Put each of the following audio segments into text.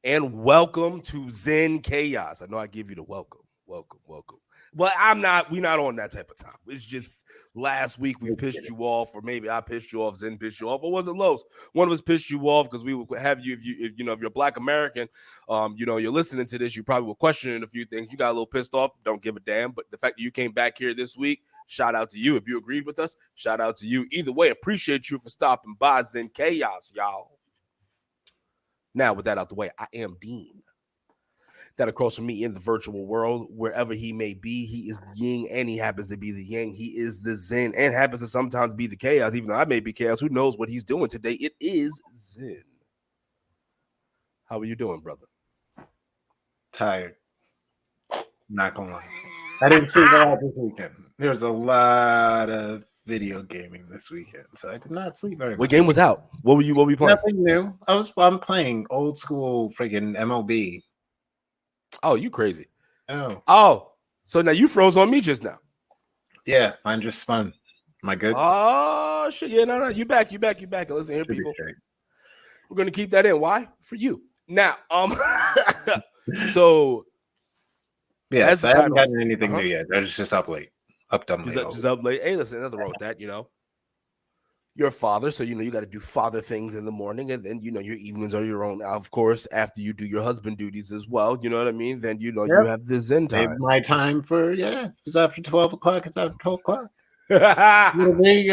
and welcome to ZenChaos. I know I give you the welcome. But we're not on that type of time. It's just last week we pissed you off, or maybe I pissed you off, Zen pissed you off, or was it Los? One of us pissed you off because we would have you, if you're Black American, you're listening to this, you probably were questioning a few things. You got a little pissed off, don't give a damn. But the fact that you came back here this week, shout out to you. If you agreed with us, shout out to you. Either way, appreciate you for stopping by ZenChaos, y'all. Now, with that out the way, I am Dean. That across from me in the virtual world, wherever he may be, he is the yin and he happens to be the yang. He is the Zen and happens to sometimes be the chaos, even though I may be chaos. Who knows what he's doing today? It is Zen. How are you doing, brother? Tired. Not gonna lie. I didn't sleep a lot this weekend. There was a lot of video gaming this weekend, so I did not sleep very much. What game was out? What were you playing? Nothing new. I'm playing old school freaking MLB. Oh, you crazy. Oh. So now you froze on me just now. Yeah, mine just spun. Am I good? Oh shit. Yeah, no. You back. Listen here, people. We're gonna keep that in. Why? For you. Now, so yes, I haven't gotten anything new yet. I was just up late. Just up late. Hey, listen, nothing wrong with that, You're a father, so you got to do father things in the morning, and then your evenings are your own. Now, of course, after you do your husband duties as well, you know what I mean. Then you have the Zen time. My time for it's after 12 o'clock. It's after 12 o'clock. I'm gonna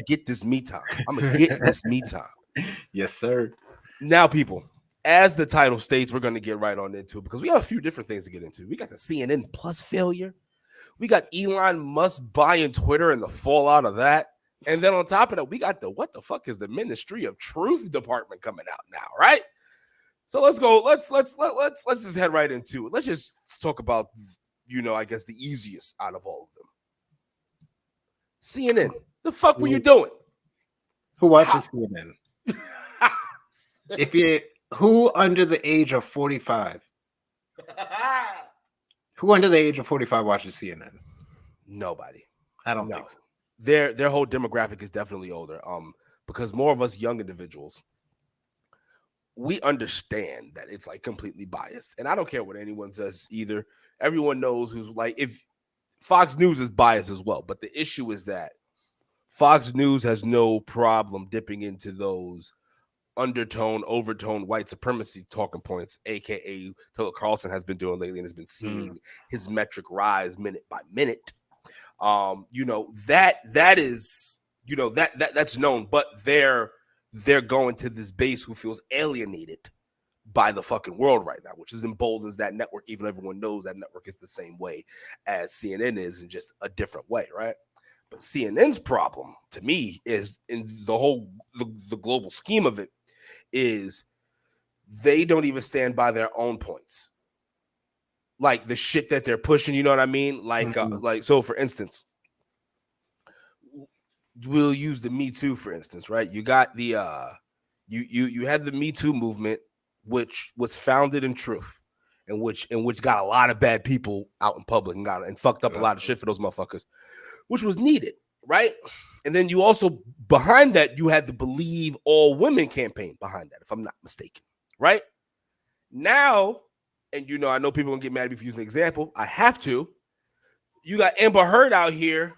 get this me time. I'm gonna get this me time. Yes, sir. Now, people, as the title states, we're gonna get right on into it because we have a few different things to get into. We got the CNN Plus failure. We got Elon Musk buying Twitter and the fallout of that. And then on top of that, we got what the fuck is the Ministry of Truth department coming out now, right? So let's go. Let's just head right into it. Let's just talk about, I guess the easiest out of all of them. CNN. The fuck were you doing? Who watches CNN? Who under the age of 45? Who under the age of 45 watches CNN? Nobody. I don't think so. Their whole demographic is definitely older. Because more of us young individuals, we understand that it's like completely biased. And I don't care what anyone says either. Everyone knows who's like, if Fox News is biased as well. But the issue is that Fox News has no problem dipping into those undertone, overtone white supremacy talking points, a.k.a. Tucker Carlson has been doing lately and has been seeing his metric rise minute by minute. That is, that's known, but they're going to this base who feels alienated by the fucking world right now, which is emboldens that network, even though everyone knows that network is the same way as CNN is in just a different way, right? But CNN's problem to me is in the global scheme of it is they don't even stand by their own points. Like the shit that they're pushing, you know what I mean? Like, so for instance, we'll use the Me Too, for instance, right? You got the, you had the Me Too movement, which was founded in truth and which got a lot of bad people out in public and fucked up a lot of shit for those motherfuckers, which was needed, right? And then you also, behind that, you had the Believe All Women campaign behind that, if I'm not mistaken, right? Now, and I know people are going to get mad at me for using an example. I have to. You got Amber Heard out here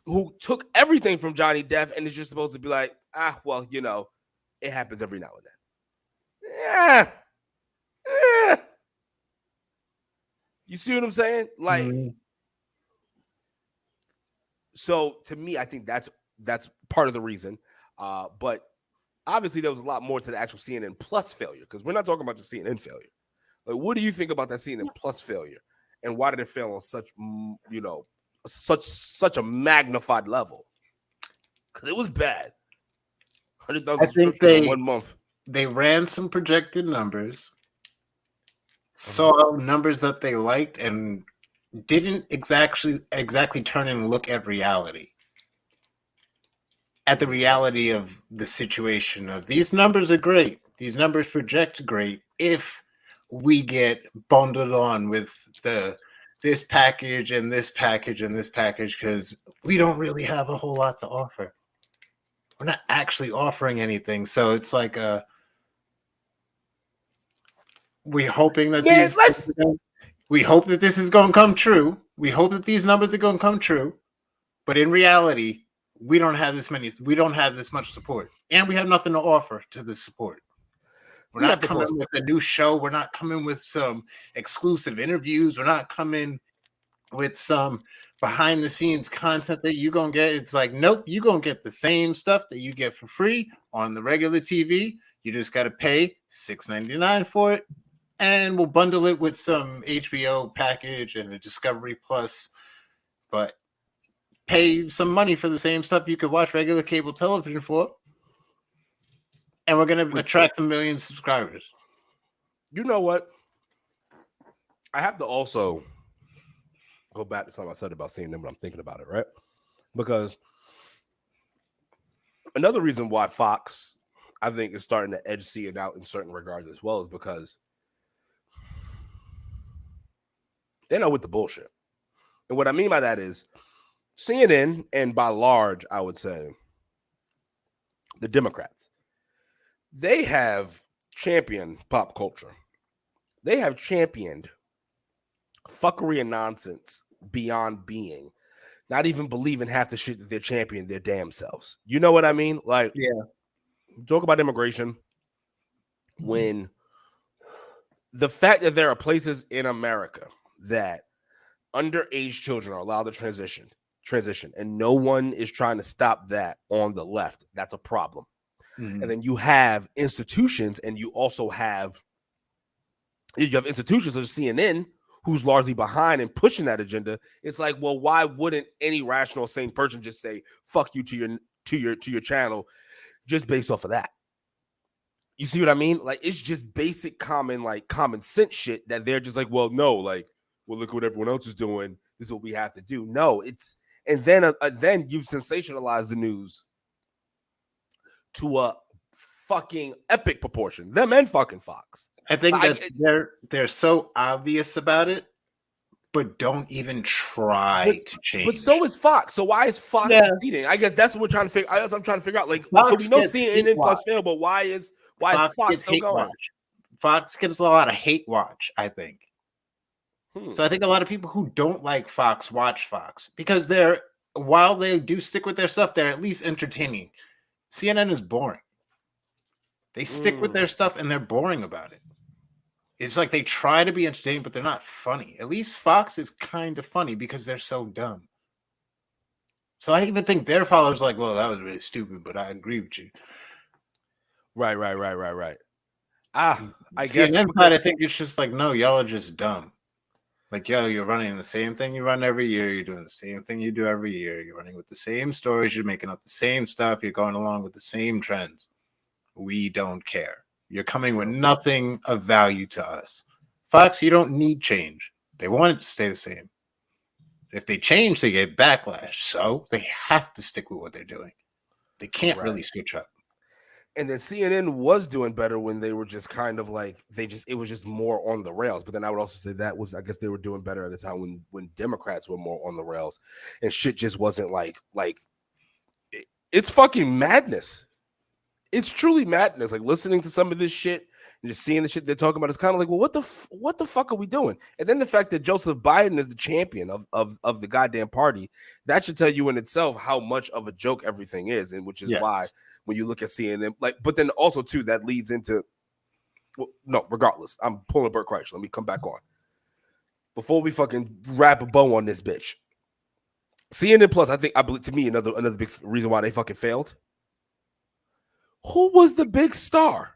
who took everything from Johnny Depp and is just supposed to be like, well, it happens every now and then. Yeah. You see what I'm saying? Like, so to me, I think that's part of the reason. But obviously there was a lot more to the actual CNN Plus failure, because we're not talking about the CNN failure. Like, what do you think about that CNN Plus failure, and why did it fail on such, such a magnified level? Because it was bad. 100,000 subscriptions in 1 month. They ran some projected numbers, saw numbers that they liked, and didn't exactly turn and look at reality. At the reality of the situation of these numbers are great. These numbers project great if we get bundled on with this package and this package and this package, because we don't really have a whole lot to offer. We're not actually offering anything. So it's like we're hoping that Man, we hope that this is going to come true. We hope that these numbers are going to come true. But in reality, we don't have this much support. And we have nothing to offer to this support. We're not coming with a new show. We're not coming with some exclusive interviews. We're not coming with some behind the scenes content that you're going to get. It's like, nope, you're going to get the same stuff that you get for free on the regular TV. You just got to pay $6.99 for it. And we'll bundle it with some HBO package and a Discovery Plus. But pay some money for the same stuff you could watch regular cable television for. And we're going to attract 1 million subscribers. You know what? I have to also go back to something I said about seeing them when I'm thinking about it, right? Because another reason why Fox, I think, is starting to edge CNN out in certain regards as well is because they're not with the bullshit. And what I mean by that is CNN, and by large, I would say, the Democrats, they have championed pop culture. They have championed fuckery and nonsense beyond being. Not even believing half the shit that they're championing their damn selves. You know what I mean? Like, yeah. Talk about immigration. When the fact that there are places in America that underage children are allowed to transition, and no one is trying to stop that on the left, that's a problem. Mm-hmm. And then you have institutions, and you have institutions such as CNN, who's largely behind and pushing that agenda. It's like, well, why wouldn't any rational, sane person just say "fuck you" to your channel, just based off of that? You see what I mean? Like, it's just basic common sense shit that they're just like, well, no, like, well, look what everyone else is doing. This is what we have to do. No, it's and then you've sensationalized the news to a fucking epic proportion. Them and fucking Fox. I think that they're so obvious about it, but don't even try to change. But so is Fox. So why is Fox succeeding? I guess that's what we're trying to figure. I'm trying to figure out. Like, Fox, so we know CNN plus fail, but why is Fox still going? Fox gets a lot of hate watch, I think. So I think a lot of people who don't like Fox watch Fox because while they do stick with their stuff, they're at least entertaining. CNN is boring. They stick with their stuff and they're boring about it. It's like they try to be entertaining, but they're not funny. At least Fox is kind of funny because they're so dumb. So I even think their followers are like, well, that was really stupid, but I agree with you. Right. I guess side, I think it's just like, no, y'all are just dumb. Like, yo, you're running the same thing you run every year. You're doing the same thing you do every year. You're running with the same stories. You're making up the same stuff. You're going along with the same trends. We don't care. You're coming with nothing of value to us. Fox, you don't need change. They want it to stay the same. If they change, they get backlash. So they have to stick with what they're doing. They can't really switch up. And then CNN was doing better when they were just kind of like, it was just more on the rails. But then I would also say I guess they were doing better at the time when Democrats were more on the rails and shit just wasn't like it's fucking madness. It's truly madness. Like, listening to some of this shit and just seeing the shit they're talking about, it's kind of like, well, what the fuck are we doing? And then the fact that Joseph Biden is the champion of the goddamn party, that should tell you in itself how much of a joke everything is, and which is why when you look at CNN, but then also too, that leads into, regardless, I'm pulling a Bert Kreischer. Let me come back on before we fucking wrap a bow on this bitch. CNN Plus, I believe, to me, another big reason why they fucking failed. Who was the big star?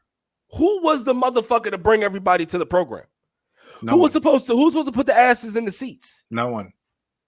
Who was the motherfucker to bring everybody to the program? Who's supposed to put the asses in the seats? No one.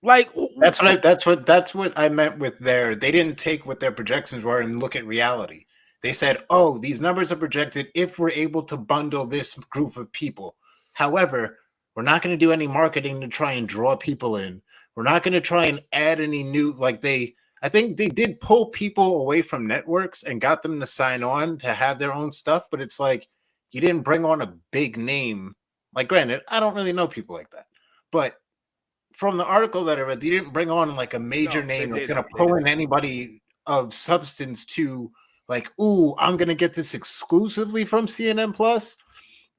Like, that's what I meant with they didn't take what their projections were and look at reality. They said, oh, these numbers are projected if we're able to bundle this group of people. However, we're not going to do any marketing to try and draw people in. We're not going to try and add any new, I think they did pull people away from networks and got them to sign on to have their own stuff. But it's like, you didn't bring on a big name. Like, granted, I don't really know people like that, but from the article that I read, they didn't bring on like a major name that's going to pull in anybody of substance to like, ooh, I'm going to get this exclusively from CNN Plus.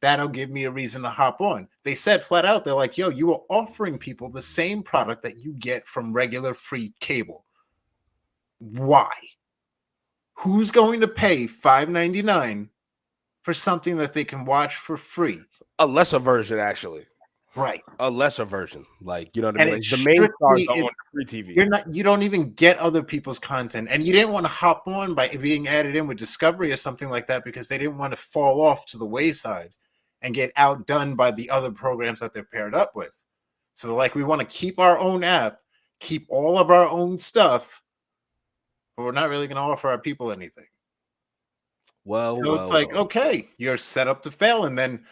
that'll give me a reason to hop on. They said flat out, they're like, yo, you are offering people the same product that you get from regular free cable. Why? Who's going to pay $5.99 for something that they can watch for free? A lesser version, actually. Right. A lesser version. Like, you know what I And mean? Like it's the main stars strictly, are on the free TV. you don't even get other people's content, and you didn't want to hop on by being added in with Discovery or something like that because they didn't want to fall off to the wayside and get outdone by the other programs that they're paired up with. So they're like, we want to keep our own app, keep all of our own stuff, but we're not really going to offer our people anything. So it's like, okay, you're set up to fail. And then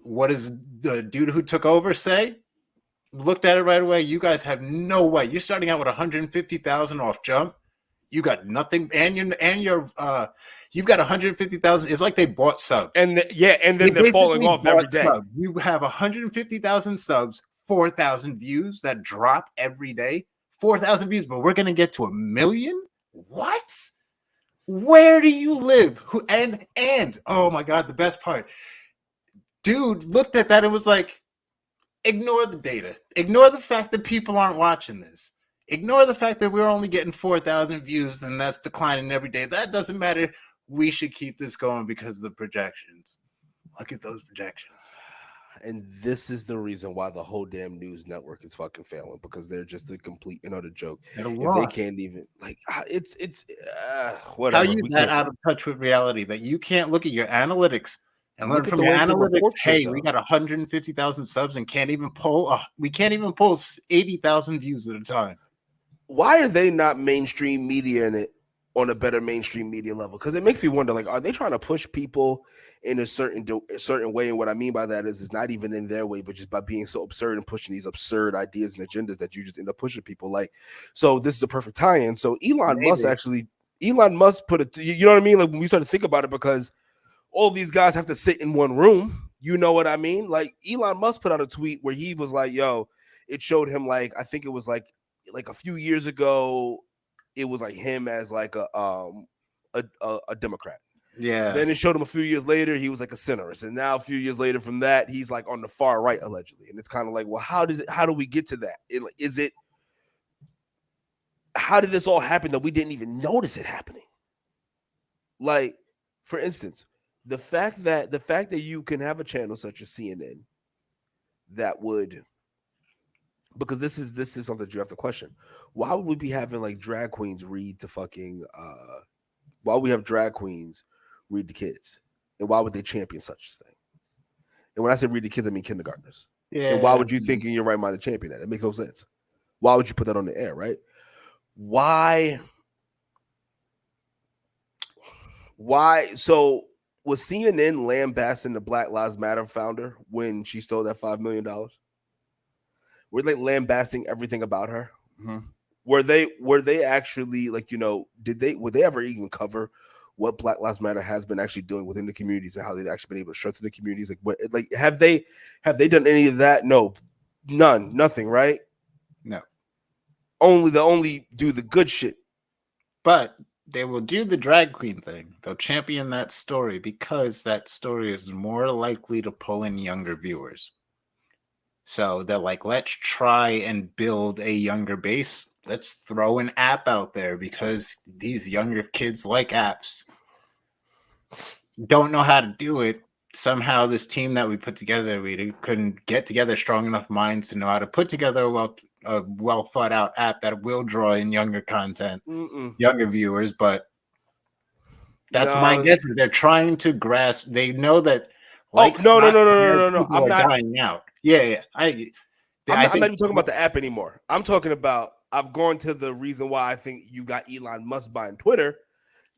what does the dude who took over say? Looked at it right away. You guys have no way. You're starting out with 150,000 off jump. You got nothing, and you've got 150,000. It's like they bought subs, and then they're falling off every day. Subs. You have 150,000 subs, 4,000 views that drop every day, 4,000 views. But we're gonna get to 1 million. What? Where do you live? Who? And oh my god, the best part, dude looked at that and was like, ignore the data. Ignore the fact that people aren't watching this. Ignore the fact that we're only getting 4,000 views and that's declining every day. That doesn't matter. We should keep this going because of the projections. Look at those projections. And this is the reason why the whole damn news network is fucking failing, because they're just a complete and utter joke. If they can't even, like, it's whatever. How are you that out of touch with reality that you can't look at your analytics and learn from your analytics? Hey, we got 150,000 subs and can't even pull 80,000 views at a time. Why are they not mainstream media in it on a better mainstream media level? Because it makes me wonder, like, are they trying to push people in a certain way? And what I mean by that is, it's not even in their way, but just by being so absurd and pushing these absurd ideas and agendas that you just end up pushing people. Like, so this is a perfect tie-in. So Elon Musk put it, you know what I mean? Like, when we start to think about it, because all these guys have to sit in one room. You know what I mean? Like, Elon Musk put out a tweet where he was like, yo, it showed him, like, I think it was like a few years ago, it was like him as like a Democrat. Yeah. Then it showed him a few years later, he was like a centrist. And now a few years later from that, he's like on the far right, allegedly. And it's kind of like, well, how do we get to that? How did this all happen that we didn't even notice it happening? Like, for instance, the fact that you can have a channel such as CNN that would, because this is something you have to question. Why would we be having like drag queens read to fucking why we have drag queens read to kids? And why would they champion such a thing? And when I say read to kids, I mean kindergartners. Yeah. And why would you think in your right mind to champion that? It makes no sense. Why would you put that on the air, right? Why? So was CNN lambasting the Black Lives Matter founder when she stole that $5 million? Were they lambasting everything about her? Mm-hmm. Were they actually, like, you know, would they ever even cover what Black Lives Matter has been actually doing within the communities and how they've actually been able to strengthen the communities? Like have they done any of that? No, nothing, right? No. Only do the good shit. But they will do the drag queen thing. They'll champion that story because that story is more likely to pull in younger viewers. So they're like, let's try and build a younger base. Let's throw an app out there because these younger kids like apps. Don't know how to do it. Somehow this team that we put together, we couldn't get together strong enough minds to know how to put together a well thought out app that will draw in younger content, younger viewers. But that's my guess, is they're trying to grasp. They know that. Like, no. I'm not dying out. Yeah. I'm not even talking about the app anymore. I'm talking about, I've gone to the reason why I think you got Elon Musk buying Twitter.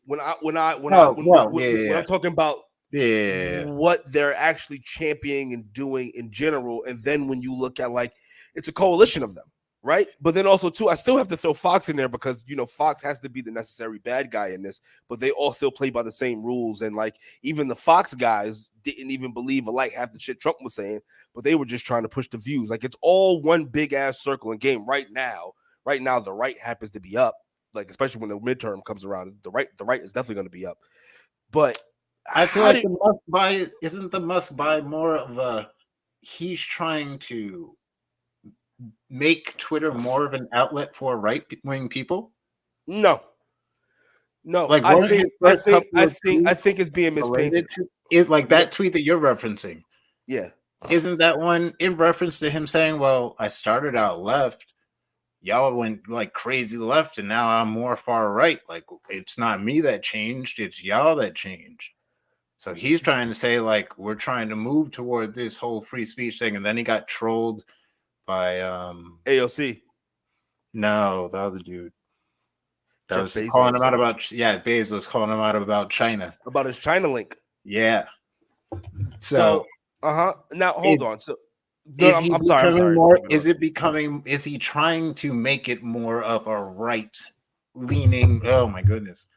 When I'm talking about what they're actually championing and doing in general, and then when you look at, like, it's a coalition of them, right? But then also too, I still have to throw Fox in there because, you know, Fox has to be the necessary bad guy in this, but they all still play by the same rules. And like, even the Fox guys didn't even believe like half the shit Trump was saying, but they were just trying to push the views. Like, it's all one big ass circle and game right now. Right now, the right happens to be up, like, especially when the midterm comes around. The right is definitely going to be up. But I feel how like do the Musk buy isn't the Musk buy more of a he's trying to make Twitter more of an outlet for right wing people. no, no. Like one of his first couple of I tweets think it's being related mispainted. to is like You know, that tweet that you're referencing. yeah. Isn't that one in reference to him saying, "Well, I started out left, y'all went like crazy left, and now I'm more far right. Like it's not me that changed, it's y'all that changed." So he's trying to say like we're trying to move toward this whole free speech thing, and then he got trolled by AOC, no, the other dude that Jeff was calling him Bezos, out about Bezos calling him out about China. about his China link. Yeah. So So, now hold is on. So, no, is he I'm sorry. I'm becoming sorry. more is he trying to make it more of a right leaning, oh my goodness,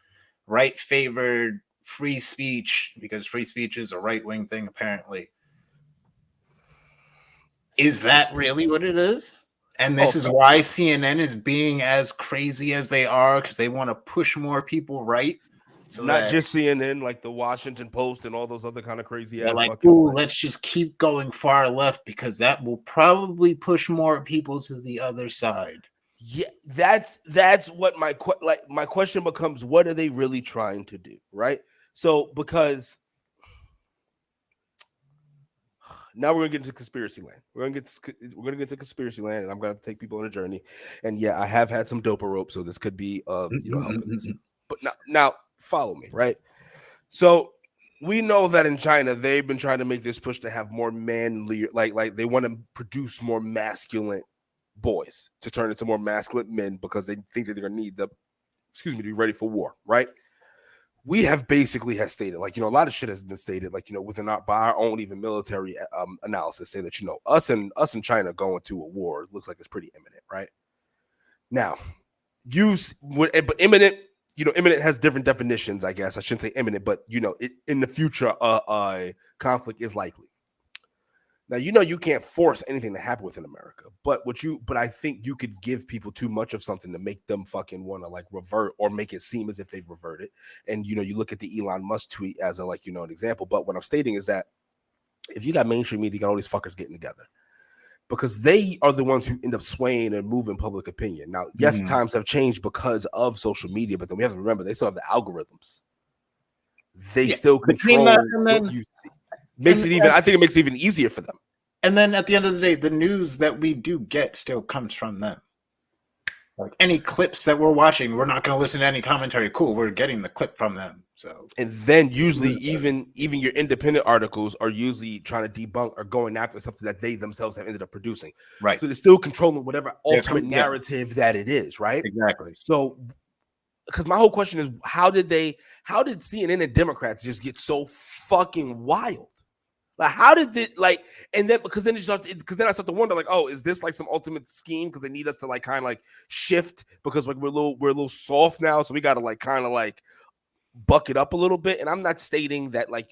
right favored free speech, because free speech is a right wing thing apparently. Is that really what it is? And this is So why CNN is being as crazy as they are, because they want to push more people right. So not that just CNN, like the Washington Post and all those other kind of crazy they're ass like, fucking. ooh, let's just keep going far left because that will probably push more people to the other side. Yeah, that's what my my question becomes. What are they really trying to do, right? So because now we're gonna get into conspiracy land. We're gonna get into conspiracy land, and I'm gonna take people on a journey. And yeah, I have had some dopa rope, so this could be helping this. But now follow me, right? So we know that in China they've been trying to make this push to have more manly, like they want to produce more masculine boys to turn into more masculine men because they think that they're gonna need to be ready for war, right? We have basically has stated, like, a lot of shit has been stated, like, within by our own even military analysis, say that, us and China going to a war looks like it's pretty imminent, right? Now, but imminent, imminent has different definitions, I guess. I shouldn't say imminent, but, in the future, conflict is likely. Now, you can't force anything to happen within America, but I think you could give people too much of something to make them fucking want to like revert or make it seem as if they've reverted. And, you look at the Elon Musk tweet as an example. But what I'm stating is that if you got mainstream media, you got all these fuckers getting together because they are the ones who end up swaying and moving public opinion. Now, yes, times have changed because of social media, but then we have to remember they still have the algorithms. They still control what you see. I think it makes it even easier for them. And then at the end of the day, the news that we do get still comes from them. Like any clips that we're watching, we're not going to listen to any commentary. Cool, we're getting the clip from them. So, and then usually even your independent articles are usually trying to debunk or going after something that they themselves have ended up producing. Right. So they're still controlling whatever ultimate narrative that it is. Right. Exactly. So, because my whole question is, how did CNN and Democrats just get so fucking wild? Like, how did it and then because then I start to wonder, like, oh, is this like some ultimate scheme because they need us to like kind of like shift because like we're a little soft now, so we got to like kind of like buck it up a little bit. And I'm not stating that like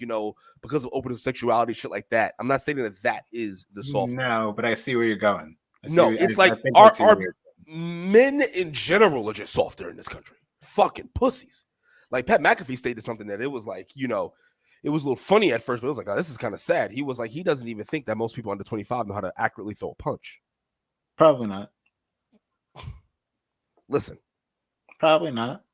because of open sexuality shit like that. I'm not stating that is the softness. No, but I see where you're going. It's like our men in general are just softer in this country. Fucking pussies. Like Pat McAfee stated something that it was like, it was a little funny at first, but it was like, oh, this is kind of sad. He was like, he doesn't even think that most people under 25 know how to accurately throw a punch. Probably not. Listen. Probably not.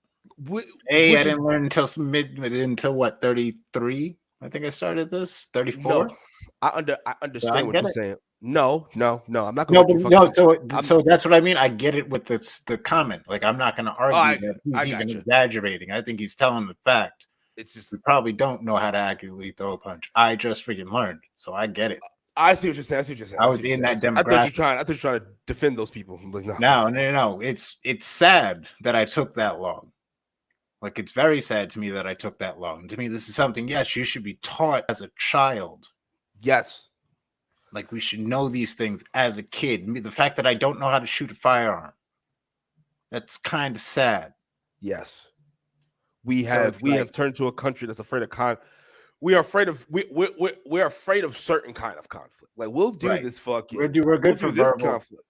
I didn't learn until what, 33? I think I started this 34. No, I understand what you're saying. No, I'm not going to. So that's what I mean. I get it with the comment. Like, I'm not going to argue that he's even exaggerating. I think he's telling the fact. It's just we probably don't know how to accurately throw a punch. I just freaking learned, so I get it. I see what you're saying. I was in that demographic. I thought you're trying to defend those people. Like, no. It's sad that I took that long. Like, it's very sad to me that I took that long. To me, this is something, yes, you should be taught as a child. Yes. Like, we should know these things as a kid. The fact that I don't know how to shoot a firearm, that's kind of sad. Yes. We have turned to a country that's afraid of we are afraid of we're afraid of certain kind of conflict. Like, we'll do this fucking we're good for this verbal conflict.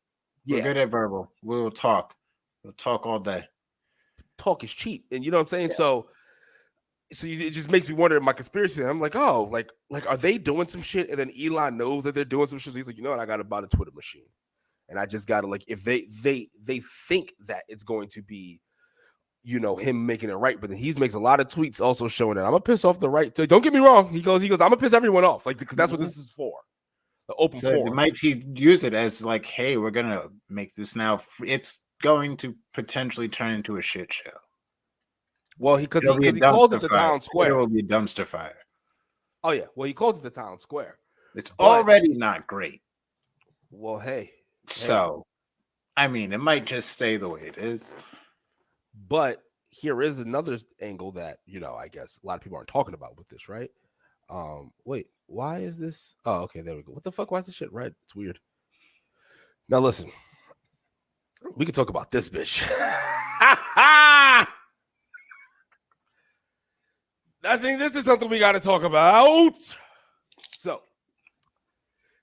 We're good at verbal. We'll talk all day. Talk is cheap, and you know what I'm saying. it just makes me wonder my conspiracy. I'm like, oh, like are they doing some shit? And then Elon knows that they're doing some shit. So he's like, you know what? I got to buy a Twitter machine, and I just got to, like, if they think that it's going to be, you know, him making it right, but then he makes a lot of tweets also showing that I'm gonna piss off the right. Don't get me wrong. He goes, I'm gonna piss everyone off, like, because that's what this is for. The open forum. Might use it as like, hey, we're gonna make this now. It's going to potentially turn into a shit show. Well, because he calls it the town square. It will be a dumpster fire. Oh yeah, well, he calls it the town square. It's already not great. Well, hey. So, I mean, it might just stay the way it is. But here is another angle that, you know, I guess a lot of people aren't talking about with this, right? Wait, why is this? Oh, okay, there we go. What the fuck? Why is this shit red? It's weird. Now listen, we can talk about this bitch. I think this is something we got to talk about. So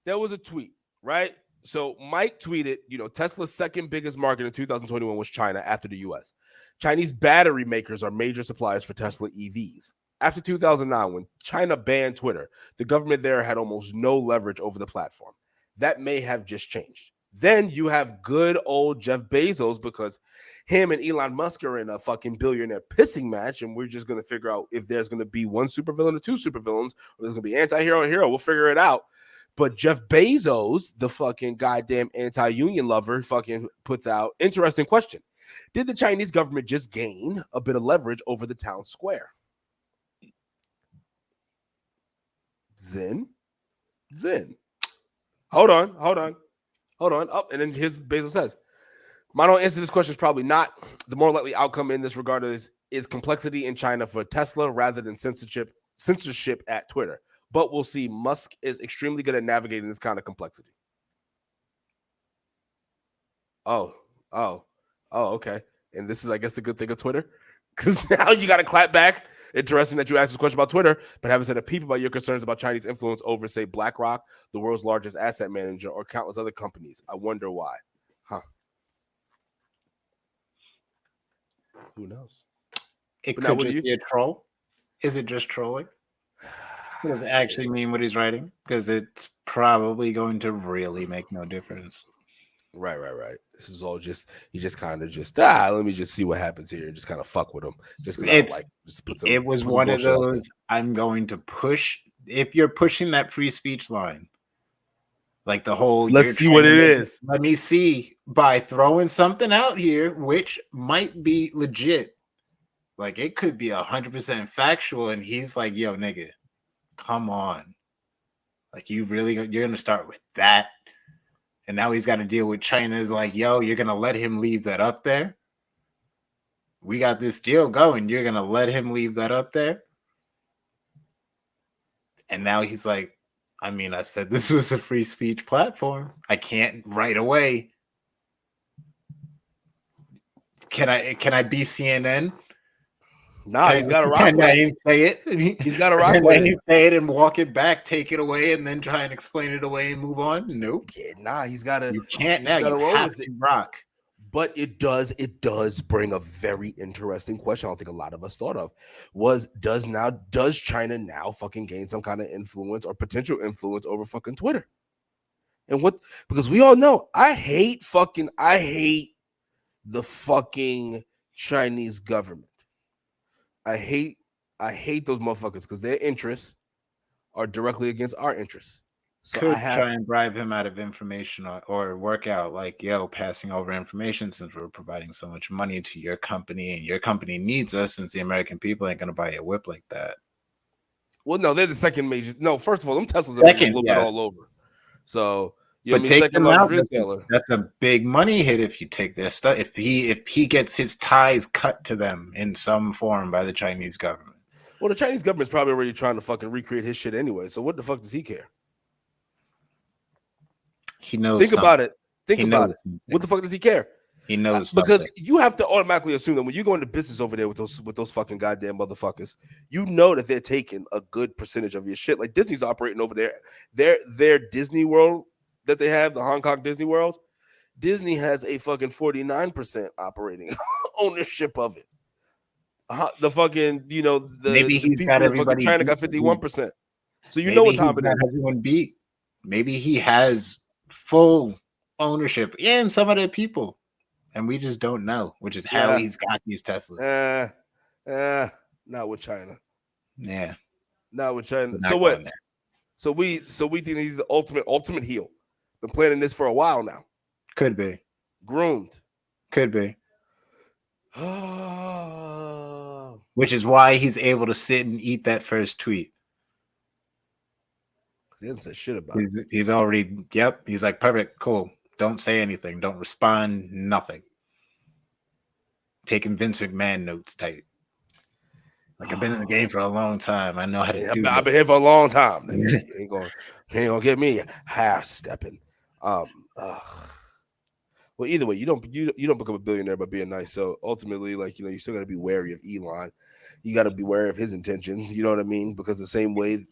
there was a tweet, right? So Mike tweeted, you know, Tesla's second biggest market in 2021 was China after the US. Chinese battery makers are major suppliers for Tesla EVs. After 2009, when China banned Twitter, the government there had almost no leverage over the platform. That may have just changed. Then you have good old Jeff Bezos, because him and Elon Musk are in a fucking billionaire pissing match, and we're just going to figure out if there's going to be one supervillain or two supervillains, or there's going to be anti-hero or hero. We'll figure it out. But Jeff Bezos, the fucking goddamn anti-union lover, fucking puts out, interesting question. Did the Chinese government just gain a bit of leverage over the town square? Zen. Hold on. Oh, and then here's Bezos says, my own answer to this question is probably not. The more likely outcome in this regard is complexity in China for Tesla rather than censorship at Twitter. But we'll see. Musk is extremely good at navigating this kind of complexity. Oh, okay. And this is, I guess, the good thing of Twitter, because now you got to clap back. Interesting that you asked this question about Twitter, but haven't said a peep about your concerns about Chinese influence over, say, BlackRock, the world's largest asset manager, or countless other companies. I wonder why. Huh? Who knows? It could just be a troll. Is it just trolling? Does it actually mean what he's writing? Because it's probably going to really make no difference. Right. This is all just, he just kind of just, let me just see what happens here and just kind of fuck with him. It was one of those, I'm going to push, if you're pushing that free speech line, like the whole, let's see what it is. Let me see, by throwing something out here, which might be legit. Like, it could be 100% factual, and he's like, yo, nigga, come on. Like, you're going to start with that? And now he's got to deal with China's like, yo, you're going to let him leave that up there? We got this deal going. You're going to let him leave that up there? And now he's like, I mean, I said this was a free speech platform. I can't right away. Can I be CNN? Nah, he's got to rock with it. I didn't say it. He's got to rock with it. Say it and walk it back, take it away, and then try and explain it away and move on. Nope. Yeah, nah, he's got to. You can't now. You have to rock. But it does bring a very interesting question. I don't think a lot of us thought of does China now fucking gain some kind of influence or potential influence over fucking Twitter? And what, because we all know I hate the fucking Chinese government. I hate those motherfuckers because their interests are directly against our interests. So could try and bribe him out of information or work out like, yo, passing over information since we're providing so much money to your company and your company needs us, since the American people ain't going to buy a whip like that. Well, no, they're the second major. No, first of all, them Teslas are a little bit all over. So, you but take them out. That's a big money hit if you take their stuff. If he gets his ties cut to them in some form by the Chinese government. Well, the Chinese government's probably already trying to fucking recreate his shit anyway. So what the fuck does he care? He knows. Think about it. What the fuck does he care? He knows because you have to automatically assume that when you go into business over there with those fucking goddamn motherfuckers, you know that they're taking a good percentage of your shit. Like Disney's operating over there. Their Disney World that they have, the Hong Kong Disney World, Disney has a fucking 49% operating ownership of it. The fucking, Maybe the he's got people in fucking everybody China beat. got 51%. So you know Maybe what he's time it got is. everyone beat. Maybe he has full ownership in some of the people, and we just don't know, which is how Yeah. he's got these Teslas. Uh, not with China. Yeah, Not with China. we're So not what? going there. So we think he's the ultimate heel. Been planning this for a while now. Could be. Groomed. Could be. Because Which is why he's able to sit and eat that first tweet. he hasn't said shit about it. He's already, yep. He's like, perfect, cool. Don't say anything. Don't respond. Nothing. Taking Vince McMahon notes tight. Like, I've been in the game for a long time. I know how to do I've it. been here for a long time, nigga. You ain't gonna get me half stepping. Um, ugh. Well, either way, you don't become a billionaire by being nice. So ultimately, like, you still got to be wary of Elon. You got to be wary of his intentions. You know what I mean? Because the same way,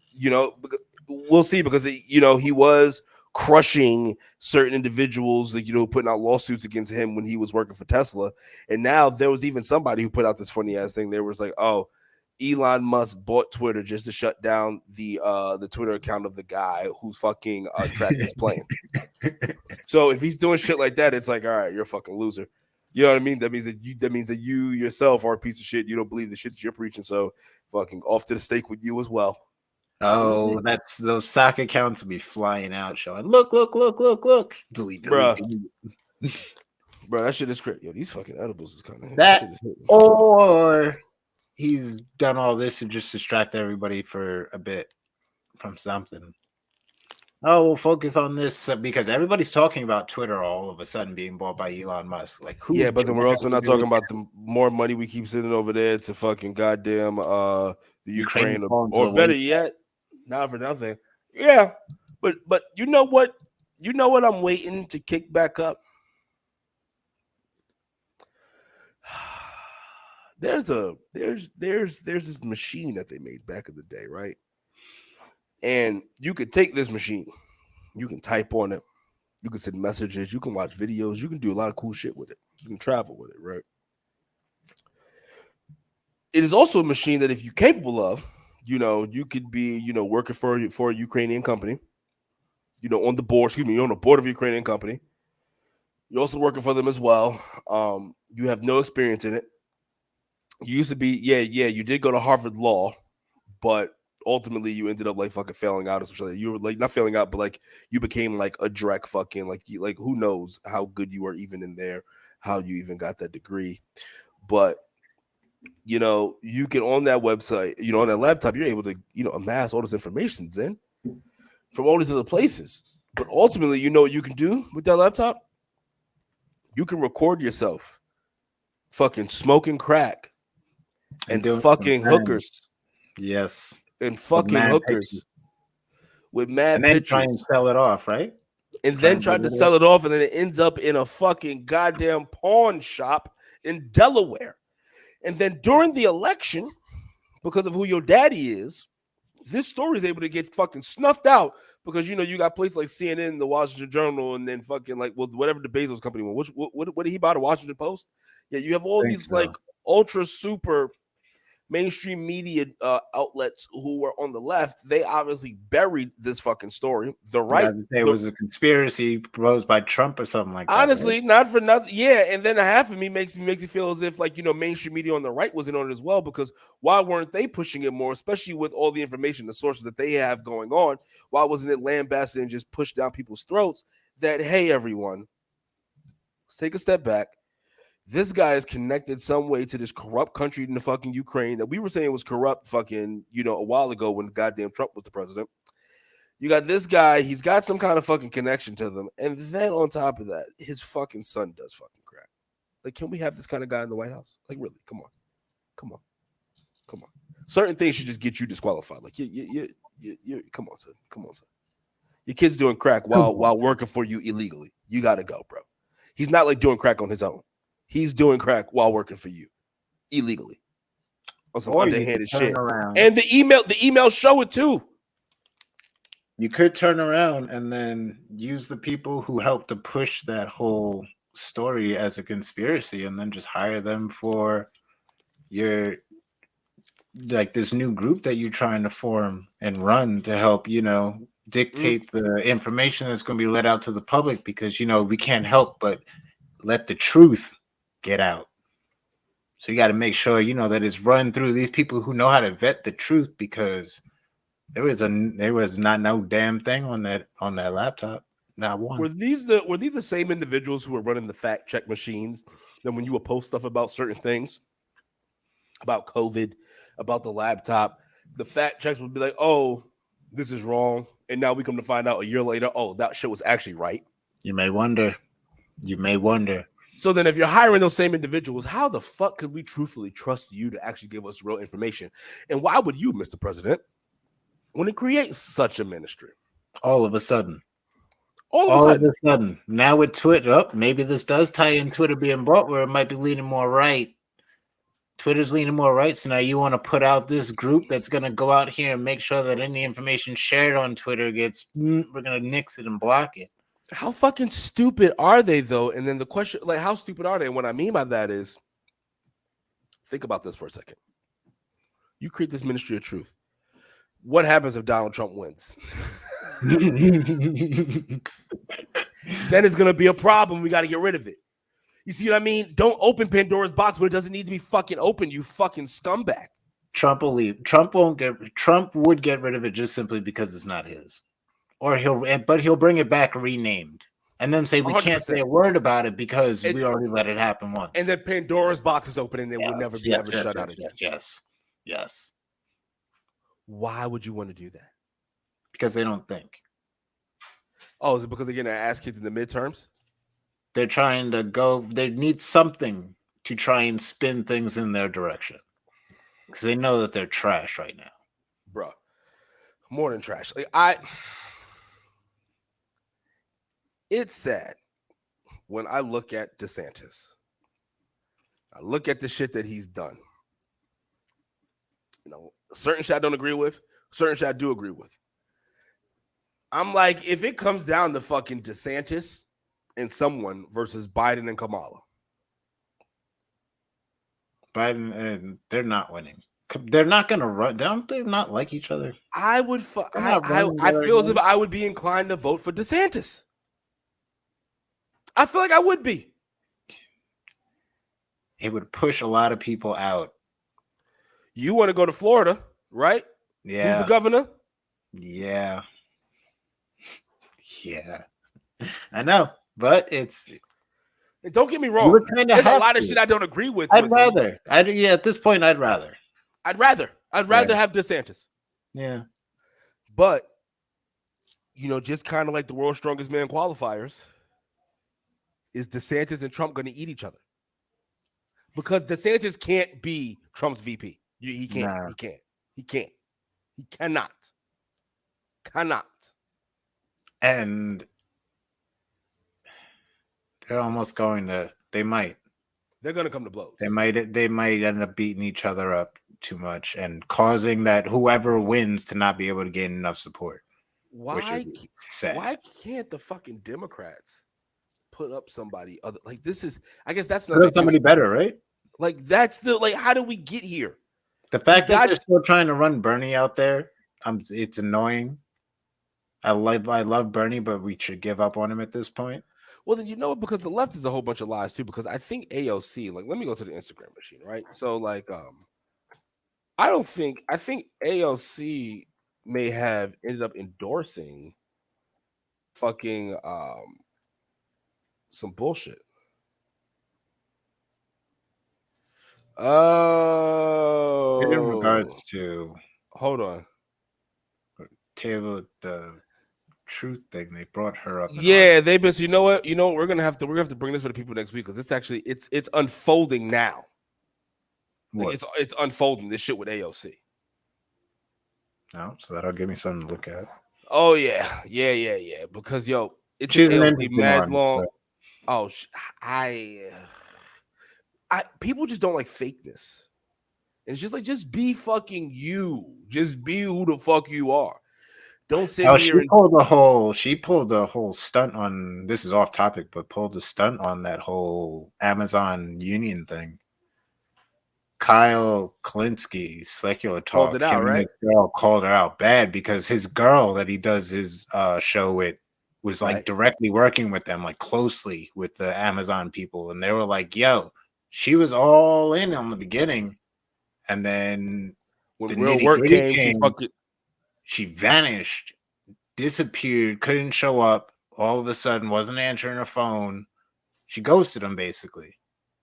we'll see. Because he was crushing certain individuals, like, putting out lawsuits against him when he was working for Tesla. And now there was even somebody who put out this funny ass thing. There was like, oh, Elon Musk bought Twitter just to shut down the Twitter account of the guy who fucking tracks his plane. So if he's doing shit like that, it's like, all right, you're a fucking loser. You know what I mean? That means that you yourself are a piece of shit. You don't believe the shit that you're preaching. So fucking off to the stake with you as well. Oh, that's those sock accounts will be flying out, showing. Look, look, look, look, look. Delete, delete, delete. Bro, that shit is crazy. Yo, these fucking edibles is kind of that. Or he's done all this to just distract everybody for a bit from something. Oh, we'll focus on this because everybody's talking about Twitter all of a sudden being bought by Elon Musk. Like, who? Yeah, but then we're also not talking about the more money we keep sending over there to fucking goddamn the Ukraine, or better yet, not for nothing. Yeah, but you know what? You know what I'm waiting to kick back up? There's this machine that they made back in the day, right? And you could take this machine, you can type on it, you can send messages, you can watch videos, you can do a lot of cool shit with it. You can travel with it, right? It is also a machine that if you're capable of, you could be, working for a Ukrainian company, on the board, you're on the board of a Ukrainian company. You're also working for them as well. You have no experience in it. You used to be, you did go to Harvard Law, but ultimately you ended up like fucking failing out or something like that. You were like not failing out, but like you became like a direct fucking like who knows how good you are even in there, how you even got that degree. But you can on that website, on that laptop, you're able to, amass all this information, Zen, from all these other places. But ultimately, what you can do with that laptop? You can record yourself fucking smoking crack and fucking hookers. Yes. And fucking hookers with mad and then pictures. try and sell it off, right? And then tried to sell it off, and then it ends up in a fucking goddamn pawn shop in Delaware. And then during the election, because of who your daddy is, this story is able to get fucking snuffed out because you got places like CNN, the Washington Journal, and then fucking like whatever the Bezos company was. What did he buy? The Washington Post? Yeah, you have all these like ultra super mainstream media outlets who were on the left. They obviously buried this fucking story. The right, it was a conspiracy proposed by Trump or something like that. Honestly, right? Not for nothing. Yeah, and then half of me makes me feel as if like mainstream media on the right wasn't on it as well, because why weren't they pushing it more, especially with all the information, the sources that they have going on? Why wasn't it lambasted and just pushed down people's throats that, hey, everyone, let's take a step back. This guy is connected some way to this corrupt country in the fucking Ukraine that we were saying was corrupt fucking, a while ago when goddamn Trump was the president. You got this guy, he's got some kind of fucking connection to them. And then on top of that, his fucking son does fucking crack. Like, can we have this kind of guy in the White House? Like, really? Come on. Come on. Come on. Certain things should just get you disqualified. Like, you come on, son. Come on, son. Your kid's doing crack while working for you illegally. You got to go, bro. He's not like doing crack on his own. He's doing crack while working for you illegally on some underhanded shit. And the emails show it too. You could turn around and then use the people who helped to push that whole story as a conspiracy and then just hire them for your like this new group that you're trying to form and run to help, dictate the information that's going to be let out to the public, because we can't help but let the truth get out. So you got to make sure that it's run through these people who know how to vet the truth, because there was not no damn thing on that laptop. Not one. Were these the same individuals who were running the fact check machines? Then when you would post stuff about certain things, about COVID, about the laptop, the fact checks would be like, "Oh, this is wrong," and now we come to find out a year later, "Oh, that shit was actually right." You may wonder. So then, if you're hiring those same individuals, how the fuck could we truthfully trust you to actually give us real information? And why would you, Mr. President, want to create such a ministry? All of a sudden. Now with Twitter, maybe this does tie in Twitter being bought, where it might be leaning more right. Twitter's leaning more right, so now you want to put out this group that's going to go out here and make sure that any information shared on Twitter we're going to nix it and block it. How fucking stupid are they, though? And then the question, like, how stupid are they? And what I mean by that is, think about this for a second. You create this ministry of truth. What happens if Donald Trump wins? Then it's going to be a problem. We got to get rid of it. You see what I mean? Don't open Pandora's box where it doesn't need to be fucking open, you fucking scumbag. Trump will leave. Trump would get rid of it just simply because it's not his. Or he'll bring it back renamed. And then say we 100%. Can't say a word about it because we already let it happen once. And then Pandora's box is open and it will never be ever shut out again. Yes. Why would you want to do that? Because they don't think. Oh, is it because they're getting their ass kicked in the midterms? They're trying to go. They need something to try and spin things in their direction, because they know that they're trash right now, bro. More than trash. It's sad when I look at DeSantis. I look at the shit that he's done. Certain shit I don't agree with. Certain shit I do agree with. I'm like, if it comes down to fucking DeSantis and someone versus Biden and Kamala. Biden, they're not winning. They're not going to run. Don't they not like each other? I would. I feel as if I would be inclined to vote for DeSantis. I feel like I would be. It would push a lot of people out. You want to go to Florida, right? Yeah. Who's the governor? Yeah. Yeah. I know, but it's. And don't get me wrong. There's a lot of shit I don't agree with. At this point, I'd rather have DeSantis. Yeah. But, just kind of like the World's Strongest Man qualifiers, is DeSantis and Trump going to eat each other? Because DeSantis can't be Trump's VP. He can't. Nah. He can't. He can't. He cannot. And they're almost going to. They might. They're going to come to blows. They might end up beating each other up too much and causing that whoever wins to not be able to gain enough support. Why can't the fucking Democrats put up somebody other? Like, this is, I guess that's not somebody better, right? Like, that's how do we get here? The fact that they're still trying to run Bernie out there, it's annoying. I love Bernie, but we should give up on him at this point. Well, then because the left is a whole bunch of lies too. Because I think AOC, let me go to the Instagram machine, right? So, I think AOC may have ended up endorsing fucking some bullshit. Oh, in regards to, hold on, the truth thing, they brought her up. Yeah, they've been. So you know what? We're gonna have to bring this for the people next week, because it's actually it's unfolding now. Like, it's unfolding, this shit with AOC. Oh, so that'll give me something to look at. Oh yeah. Because it's AOC mad long. Oh, people just don't like fakeness. And it's just like, just be fucking you. Just be who the fuck you are. Don't sit here. She pulled the whole stunt on. This is off topic, but pulled the stunt on that whole Amazon union thing. Kyle Klinsky, Secular Called it Talk, out, him and right? his girl called her out bad because his girl that he does his show with was like Right. directly working with them, like closely with the Amazon people, and they were like, "Yo, she was all in on the beginning, and then the When real nitty work gritty came, she came, fucking she vanished, disappeared, couldn't show up. All of a sudden, wasn't answering her phone. She ghosted him basically."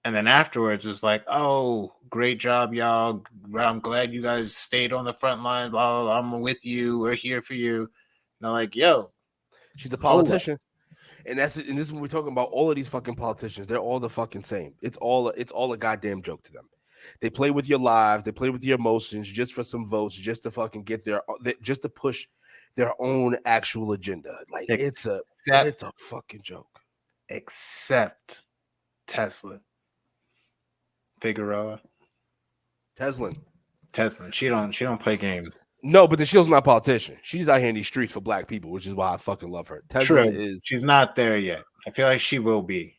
And then afterwards was like, "Oh, great job, y'all. I'm glad you guys stayed on the front line. Blah, blah, blah. I'm with you. We're here for you." And they're like, "Yo, she's a hold up." politician. And this is when we're talking about all of these fucking politicians. They're all the fucking same. It's all a goddamn joke to them. They play with your lives, they play with your emotions just for some votes, just to fucking get just to push their own actual agenda. Like Except, it's a fucking joke. except Tesla, Figueroa, Tesla. Tesla. She don't play games. No, but she's not a politician. She's out here in these streets for black people, which is why I fucking love her. Tesla True, is she's not there yet. I feel like she will be.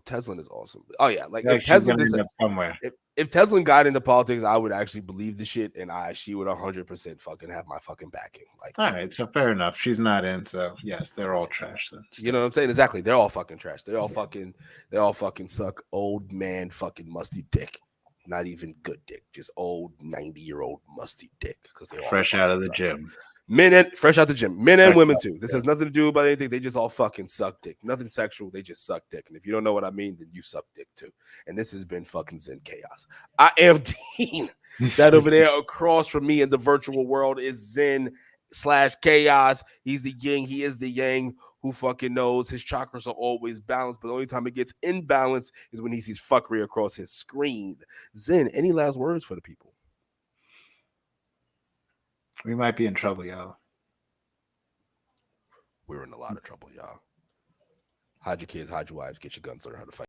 Tesla is awesome. Oh yeah, I like feel like if she's Tesla gonna just end up somewhere. if Tesla got into politics, I would actually believe the shit, and she would 100% fucking have my fucking backing. Like, All right, so fair enough. She's not in, so yes, they're all trash then. you know what I'm saying? Exactly. They're all fucking trash. They all fucking suck old man fucking musty dick. Not even good dick, just old 90-year-old musty dick. Because they all Fresh out of the suck. gym. Men and fresh out the gym, men and Fresh women out too. the This gym. has nothing to do about anything. They just all fucking suck dick. Nothing sexual. They just suck dick. And if you don't know what I mean, then you suck dick too. And this has been fucking ZenChaos. I am Dean. That over there across from me in the virtual world is Zen/Chaos. He's the yin. He is the yang. Who fucking knows? His chakras are always balanced, but the only time it gets imbalanced is when he sees fuckery across his screen. Zen, any last words for the people? We might be in trouble, y'all. We're in a lot of trouble, y'all. Hide your kids, hide your wives, get your guns, learn how to fight.